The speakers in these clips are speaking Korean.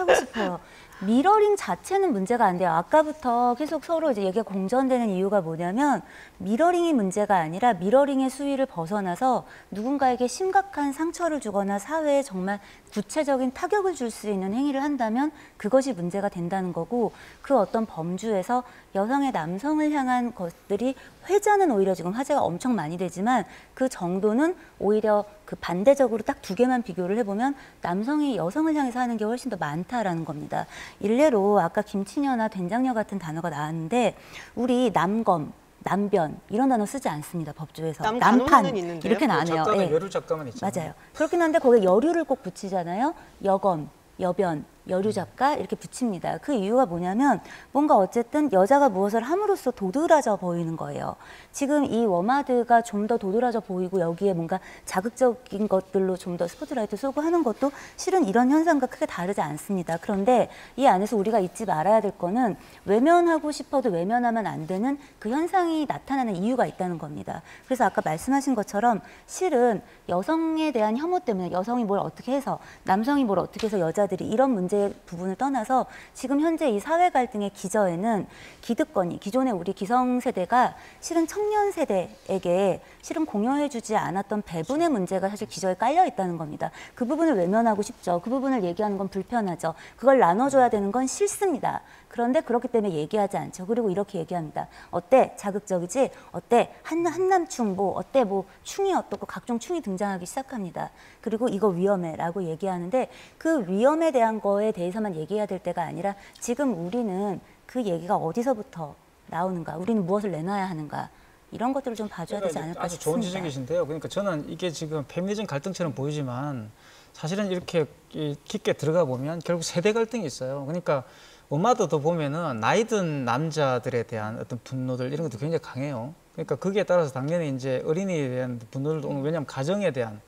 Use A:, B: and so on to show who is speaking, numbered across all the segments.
A: 하고 싶어요. 미러링 자체는 문제가 안 돼요. 아까부터 계속 서로 이제 얘기가 공전되는 이유가 뭐냐면 미러링이 문제가 아니라 미러링의 수위를 벗어나서 누군가에게 심각한 상처를 주거나 사회에 정말 구체적인 타격을 줄 수 있는 행위를 한다면 그것이 문제가 된다는 거고, 그 어떤 범주에서 여성의 남성을 향한 것들이 회자는 오히려 지금 화제가 엄청 많이 되지만 그 정도는 오히려 그 반대적으로 딱 두 개만 비교를 해보면 남성이 여성을 향해서 하는 게 훨씬 더 많다라는 겁니다. 일례로 아까 김치녀나 된장녀 같은 단어가 나왔는데 우리 남검, 남변 이런 단어 쓰지 않습니다. 법조에서. 남판 이렇게 나와요.
B: 작가는 여류 작가만 있잖아요.
A: 맞아요. 그렇긴 한데 거기에 여류를 꼭 붙이잖아요. 여검, 여변, 여류 작가 이렇게 붙입니다. 그 이유가 뭐냐면 뭔가 어쨌든 여자가 무엇을 함으로써 도드라져 보이는 거예요. 지금 이 워마드가 좀 더 도드라져 보이고 여기에 뭔가 자극적인 것들로 좀 더 스포트라이트 쏘고 하는 것도 실은 이런 현상과 크게 다르지 않습니다. 그런데 이 안에서 우리가 잊지 말아야 될 거는 외면하고 싶어도 외면하면 안 되는 그 현상이 나타나는 이유가 있다는 겁니다. 그래서 아까 말씀하신 것처럼 실은 여성에 대한 혐오 때문에 여성이 뭘 어떻게 해서 남성이 뭘 어떻게 해서 여자들이 이런 문제 부분을 떠나서 지금 현재 이 사회 갈등의 기저에는 기득권이 기존의 우리 기성세대가 실은 청년 세대에게 실은 공여해주지 않았던 배분의 문제가 사실 기저에 깔려 있다는 겁니다. 그 부분을 외면하고 싶죠. 그 부분을 얘기하는 건 불편하죠. 그걸 나눠줘야 되는 건 싫습니다. 그런데 그렇기 때문에 얘기하지 않죠. 그리고 이렇게 얘기합니다. 어때? 자극적이지? 어때? 한남충 뭐 어때? 뭐 충이 어떻고 각종 충이 등장하기 시작합니다. 그리고 이거 위험해라고 얘기하는데 그 위험에 대한 거에 대해서만 얘기해야 될 때가 아니라 지금 우리는 그 얘기가 어디서부터 나오는가? 우리는 무엇을 내놔야 하는가? 이런 것들을 좀 봐줘야 되지 않을까
B: 아주
A: 싶습니다.
B: 좋은 지적이신데요. 그러니까 저는 이게 지금 페미니즘 갈등처럼 보이지만 사실은 이렇게 깊게 들어가 보면 결국 세대 갈등이 있어요. 그러니까 엄마도 보면은 나이 든 남자들에 대한 어떤 분노들 이런 것도 굉장히 강해요. 그러니까 거기에 따라서 당연히 이제 어린이에 대한 분노들도 오는, 왜냐하면 가정에 대한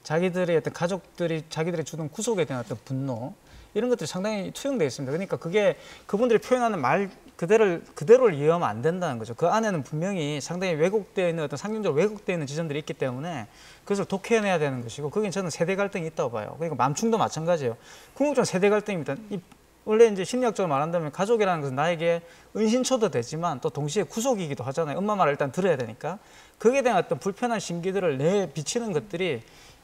B: 자기들의 어떤 가족들이 자기들의 주는 구속에 대한 어떤 분노 이런 것들이 상당히 투영되어 있습니다. 그러니까 그게 그분들이 표현하는 말 그대로를 이해하면 안 된다는 거죠. 그 안에는 분명히 상당히 왜곡되어 있는 어떤 상징적으로 왜곡되어 있는 지점들이 있기 때문에 그것을 독해내야 되는 것이고, 거긴 저는 세대 갈등이 있다고 봐요. 그러니까 맘충도 마찬가지예요. 궁극적으로 세대 갈등입니다. 원래 이제 심리학적으로 말한다면 가족이라는 것은 나에게 은신처도 되지만 또 동시에 구속이기도 하잖아요. 엄마 말을 일단 들어야 되니까. 거기에 대한 어떤 불편한 심기들을 내비치는 것들이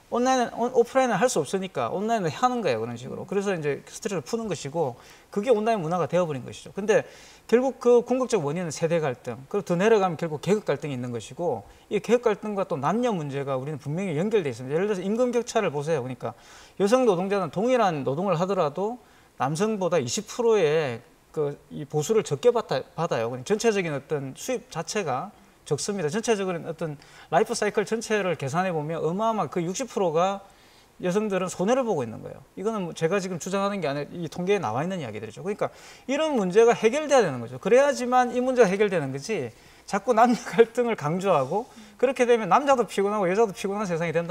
B: 오프라인은 할 수 없으니까 온라인을 하는 거예요. 그런 식으로. 그래서 이제 스트레스를 푸는 것이고, 그게 온라인 문화가 되어버린 것이죠. 근데 결국 그 궁극적 원인은 세대 갈등, 그리고 더 내려가면 결국 계급 갈등이 있는 것이고, 이 계급 갈등과 또 남녀 문제가 우리는 분명히 연결돼 있습니다. 예를 들어서 임금 격차를 보세요. 그러니까 여성 노동자는 동일한 노동을 하더라도 남성보다 20%의 이 보수를 적게 받아요. 전체적인 어떤 수입 자체가 적습니다. 전체적인 어떤 라이프 사이클 전체를 계산해 보면 어마어마한 그 60%가 여성들은 손해를 보고 있는 거예요. 이거는 제가 지금 주장하는 게 아니라 이 통계에 나와 있는 이야기들이죠. 그러니까 이런 문제가 해결돼야 되는 거죠. 그래야지만 이 문제가 해결되는 거지, 자꾸 남녀 갈등을 강조하고 그렇게 되면 남자도 피곤하고 여자도 피곤한 세상이 된다.